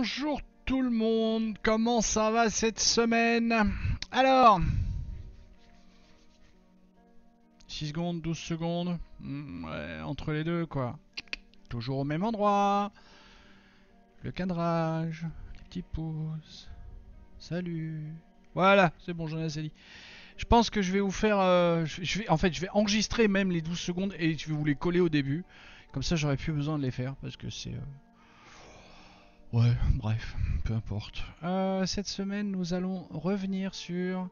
Bonjour tout le monde, comment ça va cette semaine? Alors, 6 secondes, 12 secondes, ouais, entre les deux quoi. Toujours au même endroit. Le cadrage, les petits pouces. Salut. Voilà, c'est bon, j'en ai assez dit. Je pense que je vais vous faire... je vais enregistrer même les 12 secondes et je vais vous les coller au début. Comme ça, j'aurai plus besoin de les faire parce que c'est... Ouais, bref, peu importe. Cette semaine, nous allons revenir sur...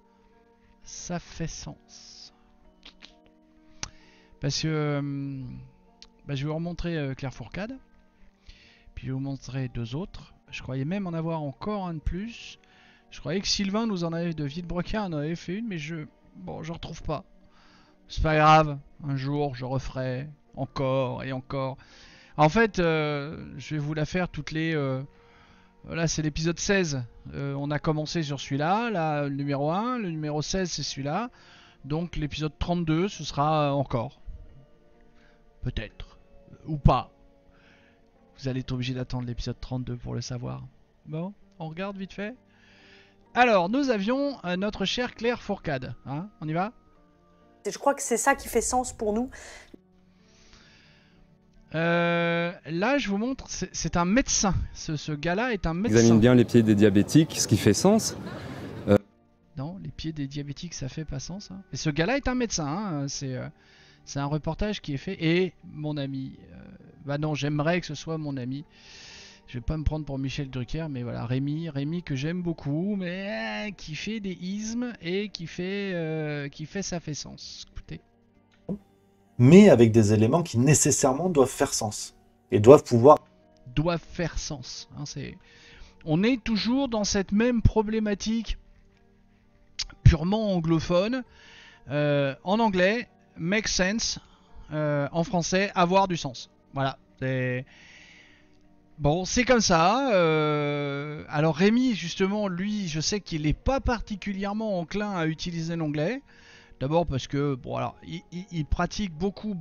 Ça fait sens. Parce que... je vais vous remontrer Claire Fourcade. Puis je vais vous montrer deux autres. Je croyais même en avoir encore un de plus. Je croyais que Sylvain nous en avait... De Villebrequin en avait fait une, mais je... Bon, je retrouve pas. C'est pas grave. Un jour, je referai. Encore et encore. En fait, je vais vous la faire toutes les... Là, c'est l'épisode 16. On a commencé sur celui-là. Là, le numéro 1. Le numéro 16, c'est celui-là. Donc, l'épisode 32, ce sera encore. Peut-être. Ou pas. Vous allez être obligé d'attendre l'épisode 32 pour le savoir. Bon, on regarde vite fait. Alors, nous avions notre chère Claire Fourcade. Hein, on y va? Je crois que c'est ça qui fait sens pour nous. Là, je vous montre, c'est un médecin. Ce gars-là est un médecin. Examine bien les pieds des diabétiques, ce qui fait sens. Non, les pieds des diabétiques, ça fait pas sens. Hein. Et ce gars-là est un médecin. Hein. C'est un reportage qui est fait. Et mon ami, bah non, j'aimerais que ce soit mon ami. Je vais pas me prendre pour Michel Drucker, mais voilà, Rémi que j'aime beaucoup, mais qui fait des ismes et qui fait ça fait sens. Écoutez. Mais avec des éléments qui nécessairement doivent faire sens et doivent pouvoir... Doivent faire sens. Hein, on est toujours dans cette même problématique purement anglophone. En anglais, make sense. En français, avoir du sens. Voilà. Bon, c'est comme ça. Alors Rémi, justement, lui, je sais qu'il n'est pas particulièrement enclin à utiliser l'anglais. D'abord parce que, bon alors, il pratique beaucoup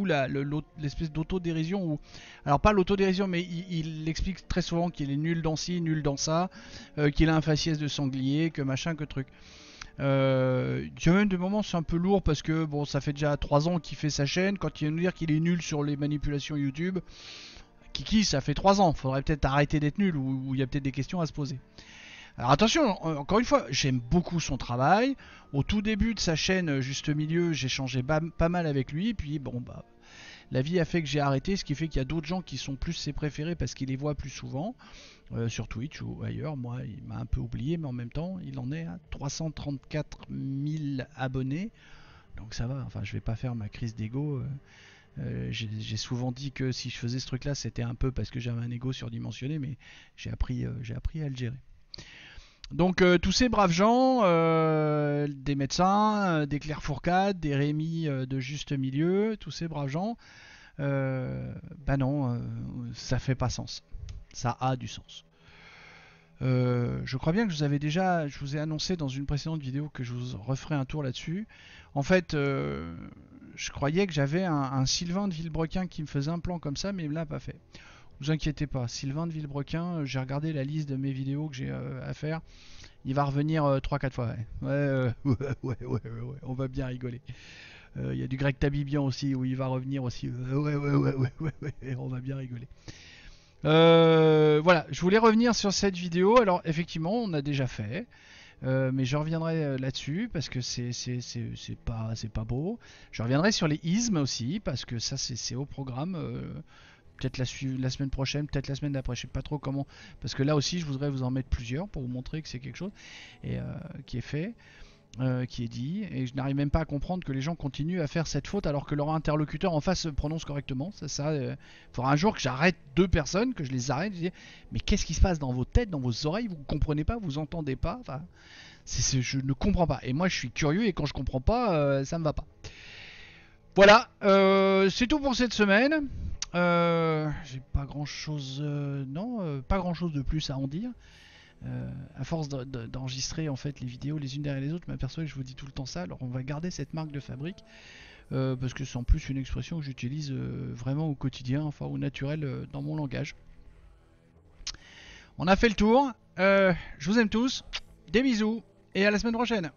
l'espèce d'autodérision. Ou, alors pas l'autodérision, mais il explique très souvent qu'il est nul dans ci, nul dans ça, qu'il a un faciès de sanglier, que machin, que truc. Il y a même des moments c'est un peu lourd parce que bon, ça fait déjà 3 ans qu'il fait sa chaîne. Quand il vient nous dire qu'il est nul sur les manipulations YouTube, Kiki, ça fait 3 ans. Faudrait peut-être arrêter d'être nul ou il y a peut-être des questions à se poser. Alors attention, encore une fois, j'aime beaucoup son travail. Au tout début de sa chaîne Juste Milieu, j'ai changé pas mal avec lui. Puis bon, bah, la vie a fait que j'ai arrêté, ce qui fait qu'il y a d'autres gens qui sont plus ses préférés parce qu'il les voit plus souvent. Sur Twitch ou ailleurs. Moi, il m'a un peu oublié, mais en même temps, il en est à 334 000 abonnés. Donc ça va, enfin, je vais pas faire ma crise d'ego. J'ai souvent dit que si je faisais ce truc-là, c'était un peu parce que j'avais un ego surdimensionné, mais j'ai appris à le gérer. Donc tous ces braves gens, des médecins, des Claire Fourcade, des Rémi de Juste Milieu, tous ces braves gens, bah non, ça fait pas sens. Ça a du sens. Je crois bien que je vous ai annoncé dans une précédente vidéo que je vous referai un tour là-dessus. En fait, je croyais que j'avais un Sylvain de Villebrequin qui me faisait un plan comme ça, mais il me l'a pas fait. Vous inquiétez pas, Sylvain de Villebrequin, j'ai regardé la liste de mes vidéos que j'ai à faire. Il va revenir 3-4 fois. Ouais, on va bien rigoler. Il y a du Greg Tabibian aussi où il va revenir aussi. Ouais, on va bien rigoler. Voilà, je voulais revenir sur cette vidéo. Alors effectivement, on a déjà fait. Mais je reviendrai là-dessus parce que c'est pas beau. Je reviendrai sur les ismes aussi parce que ça c'est au programme. Peut-être la semaine prochaine, peut-être la semaine d'après, je sais pas trop comment. Parce que là aussi, je voudrais vous en mettre plusieurs pour vous montrer que c'est quelque chose et, qui est fait, qui est dit. Et je n'arrive même pas à comprendre que les gens continuent à faire cette faute alors que leur interlocuteur en face se prononce correctement. Il faudra un jour que j'arrête 2 personnes, que je les arrête. Je dis, mais qu'est-ce qui se passe dans vos têtes, dans vos oreilles? Vous ne comprenez pas, vous entendez pas. Enfin, je ne comprends pas. Et moi, je suis curieux et quand je comprends pas, ça me va pas. Voilà, c'est tout pour cette semaine. J'ai pas grand chose, pas grand chose de plus à en dire. À force d'enregistrer en fait les vidéos les unes derrière les autres, je m'aperçois que je vous dis tout le temps ça. Alors on va garder cette marque de fabrique parce que c'est en plus une expression que j'utilise vraiment au quotidien, enfin au naturel dans mon langage. On a fait le tour. Je vous aime tous. Des bisous et à la semaine prochaine.